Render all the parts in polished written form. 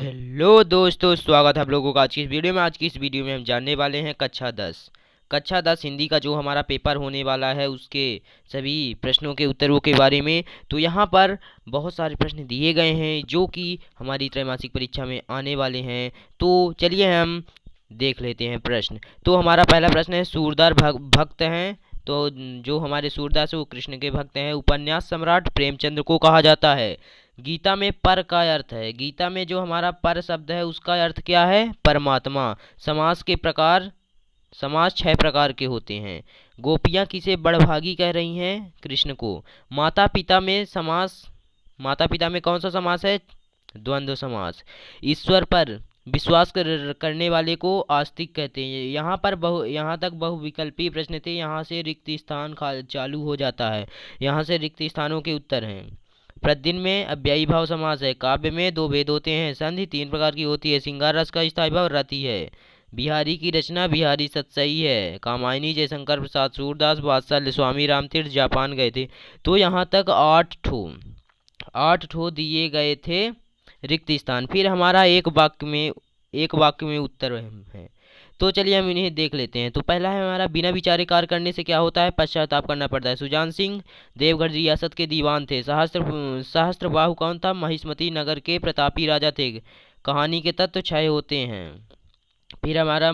Hello दोस्तों, स्वागत है आप लोगों का आज की इस वीडियो में। आज की इस वीडियो में हम जानने वाले हैं कक्षा 10 हिंदी का जो हमारा पेपर होने वाला है उसके सभी प्रश्नों के उत्तरों के बारे में। तो यहाँ पर बहुत सारे प्रश्न दिए गए हैं जो कि हमारी त्रैमासिक परीक्षा में आने वाले हैं। तो चलिए हम देख लेते हैं प्रश्न। तो हमारा पहला प्रश्न है, सूरदास भक्त हैं। तो जो हमारे सूरदास है वो कृष्ण के भक्त हैं। उपन्यास सम्राट प्रेमचंद्र को कहा जाता है। गीता में पर का अर्थ है, गीता में जो हमारा पर शब्द है उसका अर्थ क्या है? परमात्मा। समास के प्रकार, समास 6 प्रकार के होते हैं। गोपियाँ किसे बड़भागी कह रही हैं? कृष्ण को। माता पिता में समास, माता पिता में कौन सा समास है? द्वंद्व समास। ईश्वर पर विश्वास करने वाले को आस्तिक कहते हैं। यहाँ तक बहुविकल्पी प्रश्न थे। यहाँ से रिक्त स्थान चालू हो जाता है। यहाँ से रिक्त स्थानों के उत्तर हैं। प्रतिदिन में अव्ययी भाव समास है। काव्य में 2 भेद होते हैं। संधि 3 प्रकार की होती है। श्रृंगार रस का स्थायी भाव रति है। बिहारी की रचना बिहारी सतसई है। कामायनी जयशंकर प्रसाद सूरदास वात्सल्य स्वामी रामतीर्थ जापान गए थे। तो यहाँ तक 8 ठो दिए गए थे रिक्त स्थान। फिर हमारा एक वाक्य में उत्तर है। तो चलिए हम इन्हें देख लेते हैं। तो पहला है हमारा, बिना विचारे कार्य करने से क्या होता है? पश्चाताप करना पड़ता है। सुजान सिंह देवगढ़ रियासत के दीवान थे। सहस्त्रबाहु कौन था? महिष्मती नगर के प्रतापी राजा थे। कहानी के तत्व 6 होते हैं। फिर हमारा,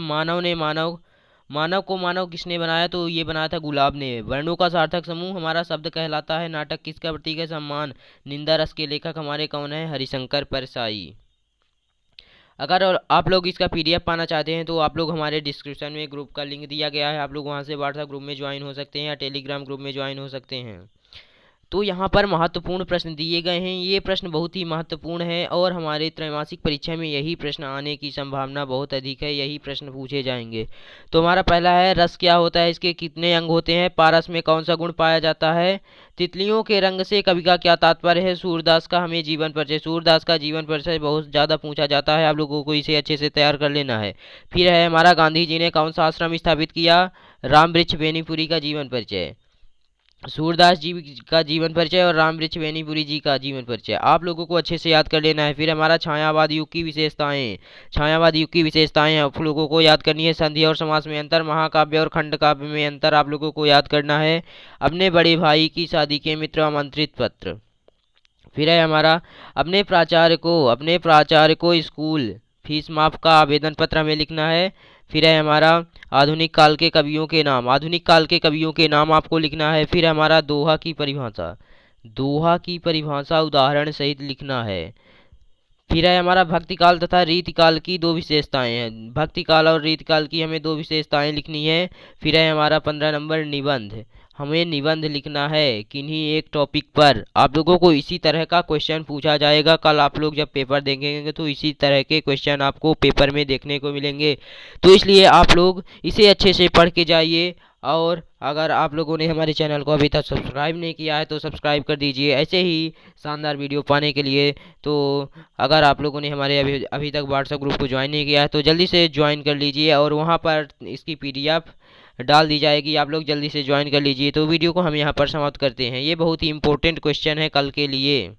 मानव को मानव किसने बनाया? तो ये बनाया था गुलाब ने। वर्णों का सार्थक समूह हमारा शब्द कहलाता है। नाटक किसका प्रतीक है? सम्मान। निंदा रस के लेखक हमारे कौन है? हरिशंकर परसाई। अगर और आप लोग इसका पीडीएफ पाना चाहते हैं तो आप लोग हमारे डिस्क्रिप्शन में ग्रुप का लिंक दिया गया है। आप लोग वहां से व्हाट्सएप ग्रुप में ज्वाइन हो सकते हैं या टेलीग्राम ग्रुप में ज्वाइन हो सकते हैं। तो यहाँ पर महत्वपूर्ण प्रश्न दिए गए हैं। ये प्रश्न बहुत ही महत्वपूर्ण है और हमारे त्रैमासिक परीक्षा में यही प्रश्न आने की संभावना बहुत अधिक है। यही प्रश्न पूछे जाएंगे। तो हमारा पहला है, रस क्या होता है? इसके कितने अंग होते हैं? पारस में कौन सा गुण पाया जाता है? तितलियों के रंग से कवि का क्या तात्पर्य है? सूरदास का हमें जीवन परिचय। सूरदास का जीवन परिचय बहुत ज़्यादा पूछा जाता है। आप लोगों को इसे अच्छे से तैयार कर लेना है। फिर है हमारा, गांधी जी ने कौन सा आश्रम स्थापित किया? राम वृक्ष बेनीपुरी का जीवन परिचय। सूरदास जी का जीवन परिचय और राम वृक्ष बेनीपुरी जी का जीवन परिचय आप लोगों को अच्छे से याद कर लेना है। फिर हमारा, छायावाद युग की विशेषताएं। छायावाद युग की विशेषताएं आप लोगों को याद करनी है। संधि और समास में अंतर, महाकाव्य और खंड काव्य में अंतर आप लोगों को याद करना है। अपने बड़े भाई की शादी के मित्र आमंत्रित पत्र। फिर है हमारा, अपने प्राचार्य को स्कूल फीस माफ का आवेदन पत्र हमें लिखना है। फिर है हमारा, आधुनिक काल के कवियों के नाम। आधुनिक काल के कवियों के नाम आपको लिखना है। फिर हमारा, दोहा की परिभाषा उदाहरण सहित लिखना है। फिर है हमारा, भक्तिकाल तथा रीतिकाल की 2 विशेषताएं हैं। भक्तिकाल और रीतिकाल की हमें 2 विशेषताएं लिखनी है। फिर है हमारा 15 नंबर, निबंध। हमें निबंध लिखना है किन्हीं एक टॉपिक पर। आप लोगों को इसी तरह का क्वेश्चन पूछा जाएगा। कल आप लोग जब पेपर देखेंगे तो इसी तरह के क्वेश्चन आपको पेपर में देखने को मिलेंगे। तो इसलिए आप लोग इसे अच्छे से पढ़ के जाइए। और अगर आप लोगों ने हमारे चैनल को अभी तक सब्सक्राइब नहीं किया है तो सब्सक्राइब कर दीजिए ऐसे ही शानदार वीडियो पाने के लिए। तो अगर आप लोगों ने हमारे अभी तक व्हाट्सएप ग्रुप को ज्वाइन नहीं किया है तो जल्दी से ज्वाइन कर लीजिए और वहाँ पर इसकी पीडीएफ डाल दी जाएगी। आप लोग जल्दी से ज्वाइन कर लीजिए। तो वीडियो को हम यहाँ पर समाप्त करते हैं। ये बहुत ही इंपॉर्टेंट क्वेश्चन है कल के लिए।